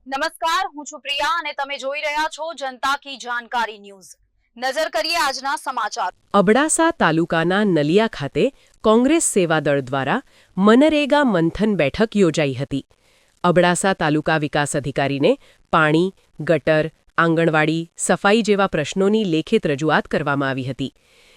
નમસ્કાર, હું છું પ્રિયા અને તમે જોઈ રહ્યા છો જનતા કી જાણકારી ન્યૂઝ। નજર કરીએ આજના સમાચાર। અબડાસા તાલુકાના નલિયા ખાતે કોંગ્રેસ સેવાદળ દ્વારા મનરેગા મંથન બેઠક યોજાઈ હતી। અબડાસા તાલુકા વિકાસ અધિકારીને પાણી, ગટર, આંગણવાડી, સફાઈ જેવા પ્રશ્નોની લેખિત રજૂઆત કરવામાં આવી હતી,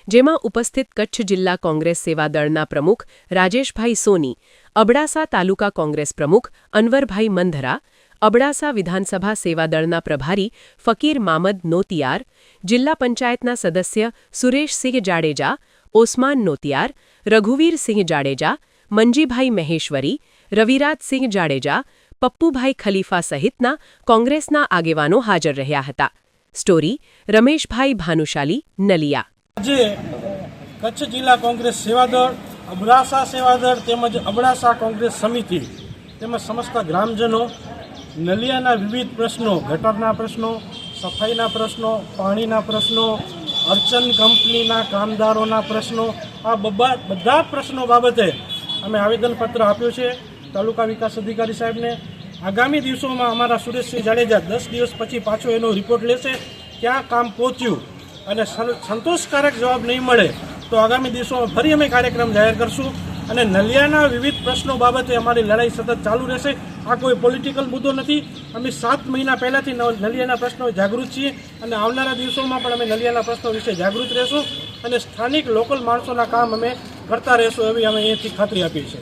જેમાં ઉપસ્થિત કચ્છ જિલ્લા કોંગ્રેસ સેવાદળના પ્રમુખ રાજેશભાઈ સોની, અબડાસા તાલુકા કોંગ્રેસ પ્રમુખ અનવરભાઈ મંધરા, અબડાસા વિધાનસભા સેવાદળના પ્રભારી ફકીર મામદ નોતિયાર, જિલ્લા પંચાયતના સદસ્ય સુરેશસિંહ જાડેજા, ઓસમાન નોતિયાર, રઘુવીરસિંહ જાડેજા, મંજીભાઈ મહેશ્વરી, રવિરાજસિંહ જાડેજા, પપ્પુભાઈ ખલીફા સહિતના કોંગ્રેસના આગેવાનો હાજર રહ્યા હતા। સ્ટોરી રમેશભાઈ ભાનુશાલી, નલિયા। આજે કચ્છ જિલ્લા કોંગ્રેસ સેવાદળ, અબડાસા સેવાદળ તેમજ અબડાસા કોંગ્રેસ સમિતિ તેમજ સમસ્ત ગ્રામજનો નલિયાના વિવિધ પ્રશ્નો, ગટરના પ્રશ્નો, સફાઈના પ્રશ્નો, પાણીના પ્રશ્નો, અર્ચન કંપનીના કામદારોના પ્રશ્નો, આ બધા પ્રશ્નો બાબતે અમે આવેદનપત્ર આપ્યું છે તાલુકા વિકાસ અધિકારી સાહેબને। આગામી દિવસોમાં અમારા સુરેશસિંહ જાડેજા 10 દિવસ પછી પાછો એનો રિપોર્ટ લેશે, ક્યાં કામ પહોંચ્યું, અને સંતોષકારક જવાબ નહીં મળે તો આગામી દિવસોમાં ફરી અમે કાર્યક્રમ જાહેર કરશું અને નલિયાના વિવિધ પ્રશ્નો બાબતે અમારી લડાઈ સતત ચાલુ રહેશે। આ કોઈ પોલિટિકલ મુદ્દો નથી। અમે 7 મહિના પહેલાંથી નલિયાના પ્રશ્નો જાગૃત છીએ અને આવનારા દિવસોમાં પણ અમે નલિયાના પ્રશ્નો વિશે જાગૃત રહેશું અને સ્થાનિક લોકલ માણસોના કામ અમે કરતા રહેશું એવી અમે અહીંયાથી ખાતરી આપી છે।